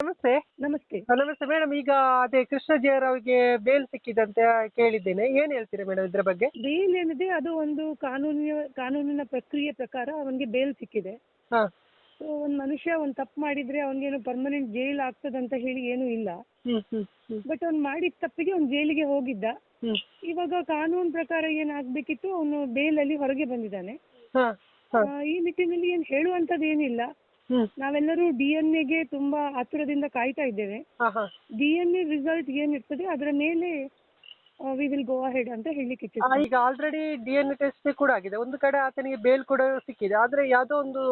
ನಮಸ್ತೆ. ನಮಸ್ತೆ. ನಮಸ್ತೆ ಮೇಡಮ್. ಈಗ ಅದೇ ಕೃಷ್ಣ ಜೇರ್ ಅವರಿಗೆ ಬೇಲ್ ಸಿಕ್ಕಿದಂತೆ ಕೇಳಿದ್ದೇನೆ. ಏನ್ ಹೇಳ್ತೀರಾ ಮೇಡಮ್ ಇದ್ರ ಬಗ್ಗೆ? ಬೇಲ್ ಏನಿದೆ ಅದು ಒಂದು ಕಾನೂನಿನ ಪ್ರಕ್ರಿಯೆ ಪ್ರಕಾರ ಅವನಿಗೆ ಬೇಲ್ ಸಿಕ್ಕಿದೆ. ಹಾ. ಸೊ ಒಂದು ಮನುಷ್ಯ ಒಂದು ತಪ್ಪು ಮಾಡಿದ್ರೆ ಅವನಿಗೇನು ಪರ್ಮನೆಂಟ್ ಜೈಲ್ ಆಗ್ತದಂತ ಹೇಳಿ ಏನೂ ಇಲ್ಲ. ಬಟ್ ಅವ್ನು ಮಾಡಿದ ತಪ್ಪಿಗೆ ಅವ್ನು ಜೈಲಿಗೆ ಹೋಗಿದ್ದ. ಇವಾಗ ಕಾನೂನು ಪ್ರಕಾರ ಏನಾಗಬೇಕಿತ್ತು, ಅವನು ಬೇಲಲ್ಲಿ ಹೊರಗೆ ಬಂದಿದ್ದಾನೆ. ಈ ನಿಟ್ಟಿನಲ್ಲಿ ಏನು ಹೇಳುವಂಥದ್ದು ಏನಿಲ್ಲ. ನಾವೆಲ್ಲರೂ DNA ಗೆ ತುಂಬಾ ಆತುರದಿಂದ ಕಾಯ್ತಾ ಇದ್ದೇವೆ. DNA ರಿಸಲ್ಟ್ ಏನಿರ್ತದೆ ಅದರ ಮೇಲೆ ವಿ ವಿಲ್ ಗೋ ಅಹೆಡ್ ಅಂತ ಹೇಳಲಿಕ್ಕೆ ಇಚ್ಛಿಸ್ತೇನೆ. ಈಗ ಆಲ್ರೆಡಿ DNA ಟೆಸ್ಟ್ ಕೂಡ ಆಗಿದೆ. ಒಂದು ಕಡೆ ಆತನಿಗೆ ಬೇಲ್ ಕೂಡ ಸಿಕ್ಕಿದೆ. ಆದ್ರೆ ಯಾವುದೋ ಒಂದು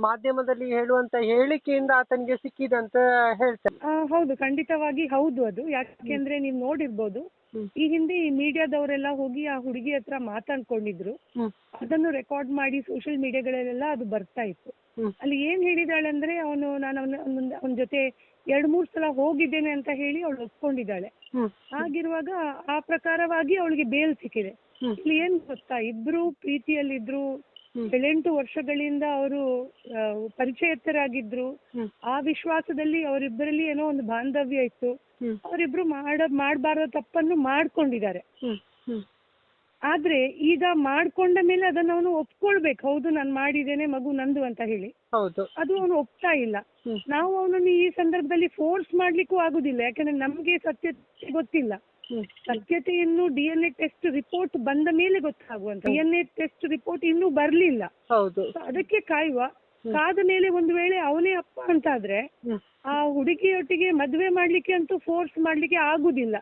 ಮಾಧ್ಯಮದಲ್ಲಿ ಹೇಳುವಂತ ಹೇಳಿಕೆಯಿಂದ ಆತನಿಗೆ ಸಿಕ್ಕಿದೆ ಅಂತ ಹೇಳ್ತಾರೆ. ಹೌದು, ಖಂಡಿತವಾಗಿ ಹೌದು ಅದು. ಯಾಕೆಂದ್ರೆ ನೀವು ನೋಡಿರ್ಬೋದು, ಈ ಹಿಂದೆ ಈ ಮೀಡಿಯಾದವರೆಲ್ಲ ಹೋಗಿ ಆ ಹುಡುಗಿ ಹತ್ರ ಮಾತಾಡ್ಕೊಂಡಿದ್ರು. ಅದನ್ನು ರೆಕಾರ್ಡ್ ಮಾಡಿ ಸೋಷಿಯಲ್ ಮೀಡಿಯಾಗಳಲ್ಲೆಲ್ಲ ಅದು ಬರ್ತಾ ಇತ್ತು. ಅಲ್ಲಿ ಏನ್ ಹೇಳಿದಾಳೆ ಅಂದ್ರೆ, ನಾನು ಅವನ ಜೊತೆ 2-3 ಸಲ ಹೋಗಿದ್ದೇನೆ ಅಂತ ಹೇಳಿ ಅವಳು ಒಪ್ಕೊಂಡಿದ್ದಾಳೆ. ಹಾಗಿರುವಾಗ ಆ ಪ್ರಕಾರವಾಗಿ ಅವಳಿಗೆ ಬೇಲ್ ಸಿಕ್ಕಿದೆ. ಇಲ್ಲಿ ಏನ್ ಗೊತ್ತಾ, ಇಬ್ರು ಪ್ರೀತಿಯಲ್ಲಿದ್ರು, 7-8 ವರ್ಷಗಳಿಂದ ಅವರು ಪರಿಚಯಸ್ಥರಾಗಿದ್ರು. ಆ ವಿಶ್ವಾಸದಲ್ಲಿ ಅವರಿಬ್ಬರಲ್ಲಿ ಏನೋ ಒಂದು ಬಾಂಧವ್ಯ ಇತ್ತು. ಅವರಿಬ್ರು ಮಾಡಬಾರದ ತಪ್ಪನ್ನು ಮಾಡ್ಕೊಂಡಿದ್ದಾರೆ. ಆದ್ರೆ ಈಗ ಮಾಡ್ಕೊಂಡ ಮೇಲೆ ಅದನ್ನ ಅವನು ಒಪ್ಕೊಳ್ಬೇಕು. ಹೌದು, ನಾನು ಮಾಡಿದ್ದೇನೆ, ಮಗು ನಂದು ಅಂತ ಹೇಳಿ. ಹೌದು. ಅದು ಅವನು ಒಪ್ತಾ ಇಲ್ಲ. ನಾವು ಅವನನ್ನು ಈ ಸಂದರ್ಭದಲ್ಲಿ ಫೋರ್ಸ್ ಮಾಡ್ಲಿಕ್ಕೂ ಆಗುದಿಲ್ಲ. ಯಾಕಂದ್ರೆ ನಮ್ಗೆ ಸತ್ಯತೆ ಗೊತ್ತಿಲ್ಲ. ಸತ್ಯತೆಯನ್ನು DNA ಟೆಸ್ಟ್ ರಿಪೋರ್ಟ್ ಬಂದ ಮೇಲೆ ಗೊತ್ತಾಗುವಂತ. DNA ಟೆಸ್ಟ್ ರಿಪೋರ್ಟ್ ಇನ್ನೂ ಬರ್ಲಿಲ್ಲ. ಹೌದು. ಅದಕ್ಕೆ ಕಾಯುವ. ಕಾದ ಮೇಲೆ ಒಂದು ವೇಳೆ ಅವನೇ ಅಪ್ಪ ಅಂತಾದ್ರೆ ಆ ಹುಡುಗಿಯೊಟ್ಟಿಗೆ ಮದುವೆ ಮಾಡ್ಲಿಕ್ಕೆ ಅಂತೂ ಫೋರ್ಸ್ ಮಾಡ್ಲಿಕ್ಕೆ ಆಗುದಿಲ್ಲ.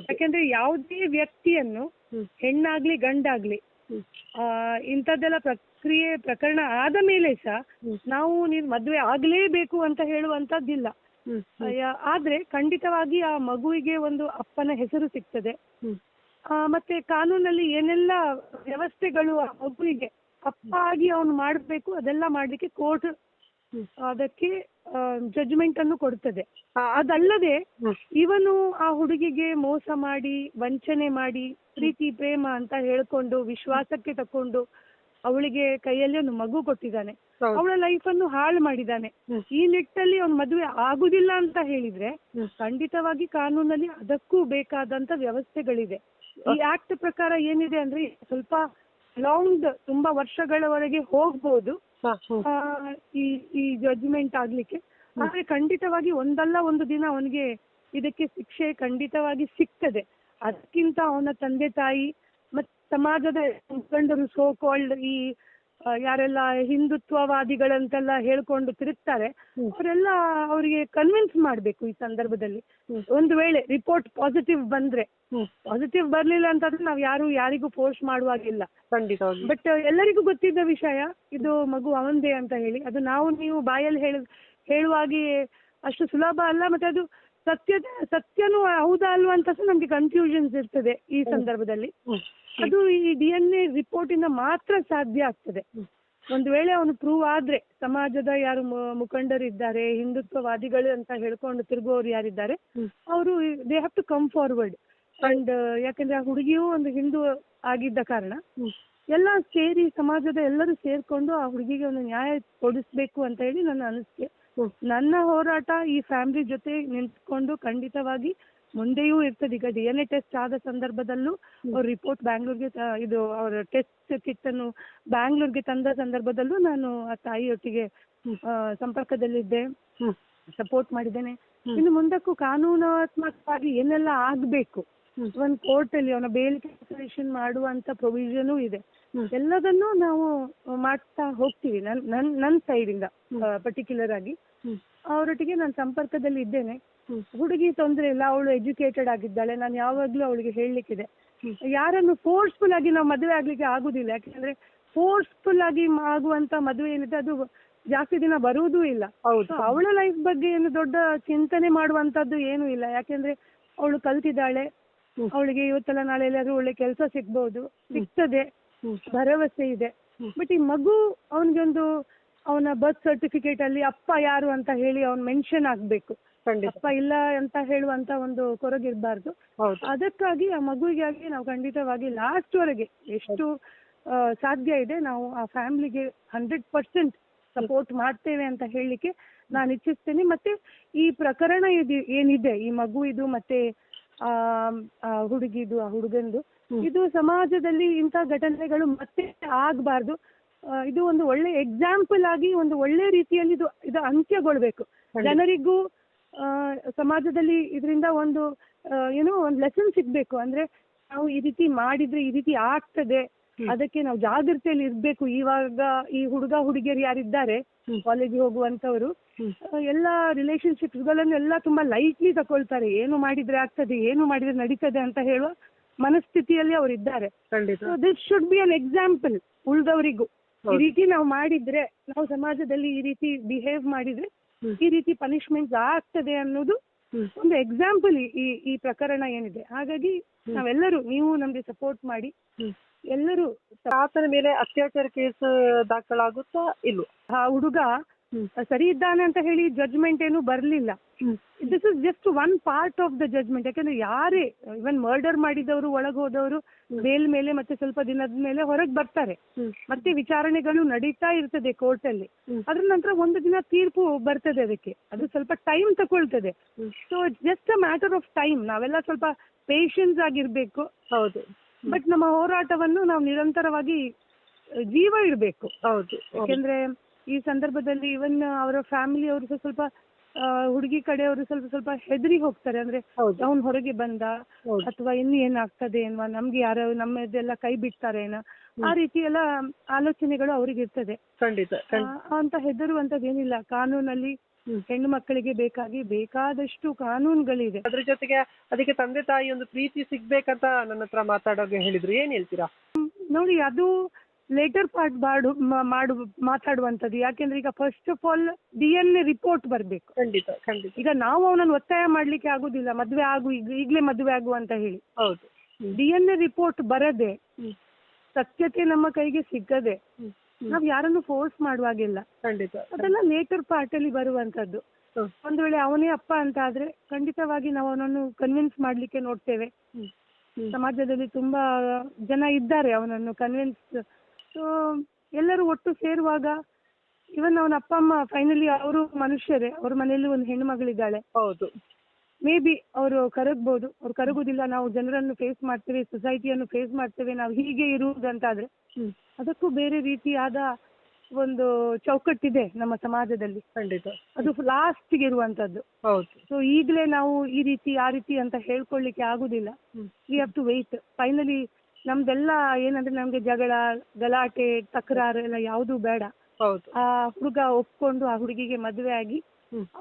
ಯಾಕಂದ್ರೆ ಯಾವುದೇ ವ್ಯಕ್ತಿಯನ್ನು, ಹೆಣ್ಣಾಗ್ಲಿ ಗಂಡಾಗ್ಲಿ, ಇಂಥದ್ದೆಲ್ಲ ಪ್ರಕರಣ ಆದ ಮೇಲೆ ಸಹ ನಾವು ನೀನು ಮದುವೆ ಆಗ್ಲೇಬೇಕು ಅಂತ ಹೇಳುವಂತದ್ದಿಲ್ಲ. ಆದ್ರೆ ಖಂಡಿತವಾಗಿ ಆ ಮಗುವಿಗೆ ಒಂದು ಅಪ್ಪನ ಹೆಸರು ಸಿಗ್ತದೆ. ಮತ್ತೆ ಕಾನೂನಲ್ಲಿ ಏನೆಲ್ಲ ವ್ಯವಸ್ಥೆಗಳು ಆ ಮಗುವಿಗೆ ಅಪ್ಪ ಆಗಿ ಅವನು ಮಾಡಬೇಕು ಅದೆಲ್ಲ ಮಾಡ್ಲಿಕ್ಕೆ ಕೋರ್ಟ್ ಅದಕ್ಕೆ ಜಡ್ಜ್ಮೆಂಟ್ ಅನ್ನು ಕೊಡ್ತದೆ. ಅದಲ್ಲದೆ ಇವನು ಆ ಹುಡುಗಿಗೆ ಮೋಸ ಮಾಡಿ, ವಂಚನೆ ಮಾಡಿ, ಪ್ರೀತಿ ಪ್ರೇಮ ಅಂತ ಹೇಳ್ಕೊಂಡು ವಿಶ್ವಾಸಕ್ಕೆ ತಕೊಂಡು ಅವಳಿಗೆ ಕೈಯಲ್ಲಿ ಒಂದು ಮಗು ಕೊಟ್ಟಿದ್ದಾನೆ. ಅವಳ ಲೈಫನ್ನು ಹಾಳು ಮಾಡಿದ್ದಾನೆ. ಈ ನಿಟ್ಟಲ್ಲಿ ಅವ್ನ ಮದುವೆ ಆಗುದಿಲ್ಲ ಅಂತ ಹೇಳಿದ್ರೆ ಖಂಡಿತವಾಗಿ ಕಾನೂನಲ್ಲಿ ಅದಕ್ಕೂ ಬೇಕಾದಂತ ವ್ಯವಸ್ಥೆಗಳಿದೆ. ಈ ಆಕ್ಟ್ ಪ್ರಕಾರ ಏನಿದೆ ಅಂದ್ರೆ ಸ್ವಲ್ಪ ಲಾಂಗ್, ತುಂಬಾ ವರ್ಷಗಳವರೆಗೆ ಹೋಗ್ಬೋದು ಈ ಜಡ್ಜ್ಮೆಂಟ್ ಆಗ್ಲಿಕ್ಕೆ. ಆದ್ರೆ ಖಂಡಿತವಾಗಿ ಒಂದಲ್ಲ ಒಂದು ದಿನ ಅವನಿಗೆ ಇದಕ್ಕೆ ಶಿಕ್ಷೆ ಖಂಡಿತವಾಗಿ ಸಿಗ್ತದೆ. ಅದಕ್ಕಿಂತ ಅವನ ತಂದೆ ತಾಯಿ ಮತ್ತೆ ಸಮಾಜದ ಮುಖಂಡರು, ಸೋ ಕಾಲ್ಡ್ ಈ ಯಾರೆಲ್ಲ ಹಿಂದುತ್ವವಾದಿಗಳಂತೆಲ್ಲ ಹೇಳ್ಕೊಂಡು ತಿರುಗ್ತಾರೆ, ಅವರೆಲ್ಲ ಅವರಿಗೆ ಕನ್ವಿನ್ಸ್ ಮಾಡ್ಬೇಕು ಈ ಸಂದರ್ಭದಲ್ಲಿ. ಒಂದು ವೇಳೆ ರಿಪೋರ್ಟ್ ಪಾಸಿಟಿವ್ ಬಂದ್ರೆ, ಪಾಸಿಟಿವ್ ಬರ್ಲಿಲ್ಲ ಅಂತಂದ್ರೆ ನಾವು ಯಾರಿಗೂ ಫೋರ್ಸ್ ಮಾಡುವಾಗಿಲ್ಲ. ಬಟ್ ಎಲ್ಲರಿಗೂ ಗೊತ್ತಿದ್ದ ವಿಷಯ ಇದು ಮಗು ಅವಂದೇ ಅಂತ ಹೇಳಿ. ಅದು ನೀವು ಬಾಯಲ್ಲಿ ಹೇಳುವಾಗಿ ಅಷ್ಟು ಸುಲಭ ಅಲ್ಲ. ಮತ್ತೆ ಅದು ಸತ್ಯನೂ ಹೌದಾ ಅಲ್ವಾ ಅಂತ ನಮ್ಗೆ ಕನ್ಫ್ಯೂಷನ್ಸ್ ಇರ್ತದೆ ಈ ಸಂದರ್ಭದಲ್ಲಿ. ಅದು ಈ DNA ರಿಪೋರ್ಟ್ ಇಂದ ಮಾತ್ರ ಸಾಧ್ಯ ಆಗ್ತದೆ. ಒಂದು ವೇಳೆ ಅವನು ಪ್ರೂವ್ ಆದ್ರೆ, ಸಮಾಜದ ಯಾರು ಮುಖಂಡರಿದ್ದಾರೆ, ಹಿಂದುತ್ವವಾದಿಗಳು ಅಂತ ಹೇಳ್ಕೊಂಡು ತಿರುಗುವವರು ಯಾರಿದ್ದಾರೆ, ಅವರು they have to come forward. And ಯಾಕಂದ್ರೆ ಆ ಹುಡುಗಿಯೂ ಒಂದು ಹಿಂದೂ ಆಗಿದ್ದ ಕಾರಣ ಎಲ್ಲ ಸೇರಿ, ಸಮಾಜದ ಎಲ್ಲರೂ ಸೇರ್ಕೊಂಡು ಆ ಹುಡುಗಿಗೆ ಒಂದು ನ್ಯಾಯ ಕೊಡಿಸ್ಬೇಕು ಅಂತ ಹೇಳಿ ನನ್ನ ಅನಿಸಿಕೆ. ನನ್ನ ಹೋರಾಟ ಈ ಫ್ಯಾಮಿಲಿ ಜೊತೆ ನಿಂತ್ಕೊಂಡು ಖಂಡಿತವಾಗಿ ಮುಂದೆಯೂ ಇರ್ತದೆ. ಈಗ DNA ಟೆಸ್ಟ್ ಆದ ಸಂದರ್ಭದಲ್ಲೂ ಅವ್ರ ರಿಪೋರ್ಟ್ ಬ್ಯಾಂಗ್ಳೂರ್ಗೆ ಇದು ಅವರ ಟೆಸ್ಟ್ ಕಿಟ್ ಅನ್ನು ಬ್ಯಾಂಗ್ಳೂರ್ಗೆ ತಂದ ಸಂದರ್ಭದಲ್ಲೂ ನಾನು ಆ ತಾಯಿಯೊಟ್ಟಿಗೆ ಸಂಪರ್ಕದಲ್ಲಿದ್ದೆ, ಸಪೋರ್ಟ್ ಮಾಡಿದ್ದೇನೆ. ಇನ್ನು ಮುಂದಕ್ಕೂ ಕಾನೂನಾತ್ಮಕವಾಗಿ ಏನೆಲ್ಲ ಆಗ್ಬೇಕು, ಒಂದು ಕೋರ್ಟ್ ಅಲ್ಲಿ ಅವನ ಬೇಲ್ ಕ್ಯಾನ್ಸಲೇಷನ್ ಮಾಡುವಂತ ಪ್ರೊವಿಷನ್ ಇದೆ. ಎಲ್ಲದನ್ನೂ ನಾವು ಮಾಡ್ತಾ ಹೋಗ್ತೀವಿ. ನನ್ನ ಸೈಡ್ ಇಂದ ಪರ್ಟಿಕ್ಯುಲರ್ ಆಗಿ ಅವರೊಟ್ಟಿಗೆ ನಾನು ಸಂಪರ್ಕದಲ್ಲಿ ಇದ್ದೇನೆ. ಹುಡುಗಿ ತೊಂದರೆ ಇಲ್ಲ, ಅವಳು ಎಜುಕೇಟೆಡ್ ಆಗಿದ್ದಾಳೆ. ನಾನು ಯಾವಾಗ್ಲೂ ಅವಳಿಗೆ ಹೇಳಲಿಕ್ಕಿದೆ, ಯಾರನ್ನು ಫೋರ್ಸ್ಫುಲ್ ಆಗಿ ನಾವು ಮದುವೆ ಆಗ್ಲಿಕ್ಕೆ ಆಗುದಿಲ್ಲ. ಯಾಕಂದ್ರೆ ಫೋರ್ಸ್ಫುಲ್ ಆಗಿ ಆಗುವಂತ ಮದುವೆ ಏನಿದೆ ಅದು ಜಾಸ್ತಿ ದಿನ ಬರುವುದೂ ಇಲ್ಲ. ಅವಳ ಲೈಫ್ ಬಗ್ಗೆ ಏನು ದೊಡ್ಡ ಚಿಂತನೆ ಮಾಡುವಂತದ್ದು ಏನೂ ಇಲ್ಲ. ಯಾಕೆಂದ್ರೆ ಅವಳು ಕಲ್ತಿದ್ದಾಳೆ, ಅವಳಿಗೆ ಇವತ್ತೆಲ್ಲ ನಾಳೆ ಎಲ್ಲಾದ್ರೂ ಒಳ್ಳೆ ಕೆಲಸ ಸಿಗ್ತದೆ, ಭರವಸೆ ಇದೆ. ಬಟ್ ಈ ಮಗು ಅವನಿಗೊಂದು ಅವನ ಬರ್ತ್ ಸರ್ಟಿಫಿಕೇಟ್ ಅಲ್ಲಿ ಅಪ್ಪ ಯಾರು ಅಂತ ಹೇಳಿ ಅವ್ನು ಮೆನ್ಷನ್ ಆಗ್ಬೇಕು. ಅಪ್ಪ ಇಲ್ಲ ಅಂತ ಹೇಳುವಂತ ಒಂದು ಕೊರಗಿರ್ಬಾರ್ದು. ಅದಕ್ಕಾಗಿ ಆ ಮಗುವಿಗಾಗಿ ನಾವು ಖಂಡಿತವಾಗಿ ಲಾಸ್ಟ್ ವರೆಗೆ ಎಷ್ಟು ಸಾಧ್ಯ ಇದೆ ನಾವು ಆ ಫ್ಯಾಮಿಲಿಗೆ 100% ಸಪೋರ್ಟ್ ಮಾಡ್ತೇವೆ ಅಂತ ಹೇಳಲಿಕ್ಕೆ ನಾನು ಇಚ್ಛಿಸ್ತೇನೆ. ಮತ್ತೆ ಈ ಪ್ರಕರಣ ಏನಿದೆ, ಈ ಮಗು ಇದು ಮತ್ತೆ ಆ ಹುಡುಗಿದು ಆ ಹುಡುಗಂದು, ಇದು ಸಮಾಜದಲ್ಲಿ ಇಂಥ ಘಟನೆಗಳು ಮತ್ತೆ ಆಗಬಾರ್ದು. ಇದು ಒಂದು ಒಳ್ಳೆ ಎಕ್ಸಾಂಪಲ್ ಆಗಿ ಒಂದು ಒಳ್ಳೆ ರೀತಿಯಲ್ಲಿ ಇದು ಅಂತ್ಯಗೊಳ್ಬೇಕು. ಜನರಿಗೂ ಸಮಾಜದಲ್ಲಿ ಇದರಿಂದ ಒಂದು ಒಂದು ಲೆಸನ್ ಸಿಗ್ಬೇಕು. ಅಂದ್ರೆ ನಾವು ಈ ರೀತಿ ಮಾಡಿದ್ರೆ ಈ ರೀತಿ ಆಗ್ತದೆ, ಅದಕ್ಕೆ ನಾವು ಜಾಗೃತಿಯಲ್ಲಿ ಇರ್ಬೇಕು. ಇವಾಗ ಈ ಹುಡುಗ ಹುಡುಗಿಯರು ಯಾರಿದ್ದಾರೆ ಕಾಲೇಜಿಗೆ ಹೋಗುವಂತವರು ಎಲ್ಲ ರಿಲೇಶನ್ಶಿಪ್ಸ್ ಗಳನ್ನು ಎಲ್ಲ ತುಂಬಾ ಲೈಟ್ಲಿ ತಗೊಳ್ತಾರೆ. ಏನು ಮಾಡಿದ್ರೆ ಆಗ್ತದೆ, ಏನು ಮಾಡಿದ್ರೆ ನಡೀತದೆ ಅಂತ ಹೇಳುವ ಮನಸ್ಥಿತಿಯಲ್ಲಿ ಅವರು ಇದ್ದಾರೆ. This should be an example ಉಳಿದವರಿಗೂ. ಈ ರೀತಿ ನಾವು ಮಾಡಿದ್ರೆ, ನಾವು ಸಮಾಜದಲ್ಲಿ ಈ ರೀತಿ ಬಿಹೇವ್ ಮಾಡಿದ್ರೆ ಈ ರೀತಿ ಪನಿಷ್ಮೆಂಟ್ ಆಗ್ತದೆ ಅನ್ನೋದು ಒಂದು ಎಕ್ಸಾಂಪಲ್ ಈ ಪ್ರಕರಣ ಏನಿದೆ. ಹಾಗಾಗಿ ನಾವೆಲ್ಲರೂ, ನೀವು ನಮ್ಗೆ ಸಪೋರ್ಟ್ ಮಾಡಿ, ಎಲ್ಲರೂ. ಆತನ ಮೇಲೆ ಅತ್ಯಾಚಾರ ಕೇಸ್ ದಾಖಲಾಗುತ್ತಾ ಇಲ್ವ? ಆ ಹುಡುಗ ಸರಿ ಇದ್ದಾನೆ ಅಂತ ಹೇಳಿ ಜಡ್ಜ್ಮೆಂಟ್ ಏನು ಬರ್ಲಿಲ್ಲ. This is just one part of the judgment. ಯಾಕಂದ್ರೆ ಯಾರೇ ಇವನ್ ಮರ್ಡರ್ ಮಾಡಿದವರು ಒಳಗೆ ಹೋದವರು ಬೇಲ್ ಮೇಲೆ ಮತ್ತೆ ಸ್ವಲ್ಪ ದಿನದ ಮೇಲೆ ಹೊರಗೆ ಬರ್ತಾರೆ. ಮತ್ತೆ ವಿಚಾರಣೆಗಳು ನಡೀತಾ ಇರ್ತದೆ ಕೋರ್ಟ್ ಅಲ್ಲಿ. ಅದ್ರ ನಂತರ ಒಂದು ದಿನ ತೀರ್ಪು ಬರ್ತದೆ. ಅದಕ್ಕೆ ಅದು ಸ್ವಲ್ಪ ಟೈಮ್ ತಗೊಳ್ತದೆ. So it's just a matter of time. ನಾವೆಲ್ಲ ಸ್ವಲ್ಪ ಪೇಷನ್ಸ್ ಆಗಿರ್ಬೇಕು. ಹೌದು. ಬಟ್ ನಮ್ಮ ಹೋರಾಟವನ್ನು ನಾವು ನಿರಂತರವಾಗಿ ಜೀವ ಇಡಬೇಕು. ಹೌದು. ಯಾಕೆಂದ್ರೆ ಈ ಸಂದರ್ಭದಲ್ಲಿ ಇವನ್ ಅವರ ಫ್ಯಾಮಿಲಿ ಅವರು ಸ್ವಲ್ಪ ಹುಡುಗಿ ಕಡೆಯವರು ಸ್ವಲ್ಪ ಹೆದರಿ ಹೋಗ್ತಾರೆ. ಅಂದ್ರೆ ಅವ್ನು ಹೊರಗೆ ಬಂದ ಅಥವಾ ಇನ್ನು ಏನಾಗ್ತದೆ ಏನೋ, ನಮ್ಗೆ ಯಾರು ನಮ್ಮದೆಲ್ಲ ಕೈ ಬಿಡ್ತಾರೆ ಏನೋ, ಆ ರೀತಿ ಎಲ್ಲ ಆಲೋಚನೆಗಳು ಅವ್ರಿಗೆ ಇರ್ತದೆ. ಅಂತ ಹೆದರುವಂತದ್ದೇನಿಲ್ಲ. ಕಾನೂನಲ್ಲಿ ಹೆಣ್ಣು ಮಕ್ಕಳಿಗೆ ಬೇಕಾದಷ್ಟು ಕಾನೂನುಗಳಿದೆ. ಅದ್ರ ಜೊತೆಗೆ ಅದಕ್ಕೆ ತಂದೆ ತಾಯಿ ಒಂದು ಪ್ರೀತಿ ಸಿಗ್ಬೇಕಂತ ನನ್ನ ಹತ್ರ ಮಾತಾಡೋಕೆ ಹೇಳಿದ್ರು. ಏನ್ ಹೇಳ್ತೀರಾ? ನೋಡಿ, ಅದು ಲೇಟರ್ ಪಾರ್ಟ್ ಮಾತಾಡುವಂಥದ್ದು. ಯಾಕೆಂದ್ರೆ ಈಗ first of all DNA report ಬರ್ಬೇಕು. ಖಂಡಿತ. ಈಗ ನಾವು ಅವನನ್ನು ಒತ್ತಾಯ ಮಾಡ್ಲಿಕ್ಕೆ ಆಗುದಿಲ್ಲ, ಮದ್ವೆ ಆಗು, ಈಗ್ಲೇ ಮದ್ವೆ ಆಗು ಅಂತ ಹೇಳಿ. ಹೌದು. DNA ರಿಪೋರ್ಟ್ ಬರದೆ, ಸತ್ಯತೆ ನಮ್ಮ ಕೈಗೆ ಸಿಗದೆ ನಾವ್ ಯಾರನ್ನು ಫೋರ್ಸ್ ಮಾಡುವಾಗಿಲ್ಲ. ಅದೆಲ್ಲ ಲೇಟರ್ ಪಾರ್ಟ್ ಅಲ್ಲಿ ಬರುವಂತದ್ದು. ಒಂದು ವೇಳೆ ಅವನೇ ಅಪ್ಪ ಅಂತ ಆದ್ರೆ ಖಂಡಿತವಾಗಿ ನಾವು ಅವನನ್ನು ಕನ್ವಿನ್ಸ್ ಮಾಡ್ಲಿಕ್ಕೆ ನೋಡ್ತೇವೆ. ಸಮಾಜದಲ್ಲಿ ತುಂಬಾ ಜನ ಇದ್ದಾರೆ ಅವನನ್ನು ಕನ್ವಿನ್ಸ್. ಸೊ ಎಲ್ಲರೂ ಒಟ್ಟು ಸೇರುವಾಗ, ಇವನ್ ಅವನ ಅಪ್ಪ ಅಮ್ಮ ಫೈನಲಿ ಅವರು ಮನುಷ್ಯರೇ, ಅವ್ರ ಮನೆಯಲ್ಲಿ ಒಂದು ಹೆಣ್ಣು ಮಗಳಿದ್ದಾಳೆ. ಹೌದು. ಮೇ ಬಿ ಅವರು ಕರಗ್ಬೋದು, ಅವ್ರು ಕರಗುದಿಲ್ಲ. ನಾವು ಜನರನ್ನು ಫೇಸ್ ಮಾಡ್ತೇವೆ, ಸೊಸೈಟಿಯನ್ನು ಫೇಸ್ ಮಾಡ್ತೇವೆ, ನಾವು ಹೀಗೆ ಇರುವುದಂತಾದ್ರೆ ಅದಕ್ಕೂ ಬೇರೆ ರೀತಿಯಾದ ಒಂದು ಚೌಕಟ್ಟಿದೆ ನಮ್ಮ ಸಮಾಜದಲ್ಲಿ. ಖಂಡಿತ. ಅದು ಲಾಸ್ಟ್ಗೆ ಇರುವಂತದ್ದು. ಸೊ ಈಗಲೇ ನಾವು ಈ ರೀತಿ ಆ ರೀತಿ ಅಂತ ಹೇಳ್ಕೊಳ್ಳಿಕ್ಕೆ ಆಗುದಿಲ್ಲ. We have to wait. Finally ನಮ್ದೆಲ್ಲ ಏನಂದ್ರೆ, ನಮ್ಗೆ ಜಗಳ, ಗಲಾಟೆ, ತಕರಾರು ಎಲ್ಲ ಯಾವುದೂ ಬೇಡ. ಆ ಹುಡುಗ ಒಪ್ಕೊಂಡು ಆ ಹುಡುಗಿಗೆ ಮದುವೆ ಆಗಿ,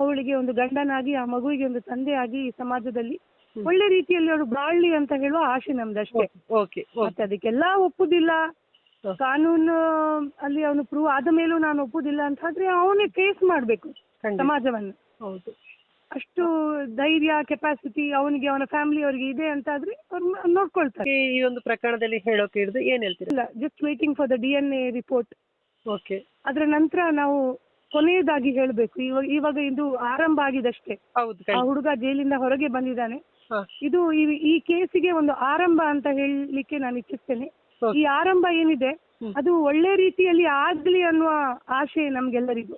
ಅವಳಿಗೆ ಒಂದು ಗಂಡನಾಗಿ, ಆ ಮಗುವಿಗೆ ಒಂದು ತಂದೆ ಆಗಿ ಈ ಸಮಾಜದಲ್ಲಿ ಒಳ್ಳೆ ರೀತಿಯಲ್ಲಿ ಅವಳು ಬಾಳ್ಲಿ ಅಂತ ಹೇಳುವ ಆಸೆ ನಮ್ದಷ್ಟೇ. ಮತ್ತೆ ಅದಕ್ಕೆಲ್ಲ ಒಪ್ಪುದಿಲ್ಲ, ಕಾನೂನು ಅಲ್ಲಿ ಅವನು ಪ್ರೂವ್ ಆದ ಮೇಲೂ ನಾನು ಒಪ್ಪುದಿಲ್ಲ ಅಂತ ಆದ್ರೆ ಅವನೇ ಫೇಸ್ ಮಾಡ್ಬೇಕು ಸಮಾಜವನ್ನು. ಹೌದು. ಅಷ್ಟು ಧೈರ್ಯ, ಕೆಪಾಸಿಟಿ ಅವನಿಗೆ, ಅವನ ಫ್ಯಾಮಿಲಿ ಅವರಿಗೆ ಇದೆ ಅಂತ ಆದ್ರೆ ಅವ್ರು ನೋಡ್ಕೊಳ್ತಾರೆ. ಈ ಒಂದು ಪ್ರಕರಣದಲ್ಲಿ ಹೇಳೋಕೆ ಹಿಡಿದು ಏನ್ ಹೇಳ್ತೀರಾ? Just waiting for the DNA report. Okay. ಅದ್ರ ನಂತರ ನಾವು ಕೊನೆಯದಾಗಿ ಹೇಳ್ಬೇಕು. ಇವಾಗ ಇದು ಆರಂಭ ಆಗಿದಷ್ಟೇ. ಆ ಹುಡುಗ ಜೈಲಿಂದ ಹೊರಗೆ ಬಂದಿದ್ದಾನೆ. ಇದು ಈ ಕೇಸಿಗೆ ಒಂದು ಆರಂಭ ಅಂತ ಹೇಳಲಿಕ್ಕೆ ನಾನು ಇಚ್ಛಿಸ್ತೇನೆ. ಈ ಆರಂಭ ಏನಿದೆ ಅದು ಒಳ್ಳೆ ರೀತಿಯಲ್ಲಿ ಆಗ್ಲಿ ಅನ್ನುವ ಆಶೆ ನಮ್ಗೆಲ್ಲರಿಗೂ.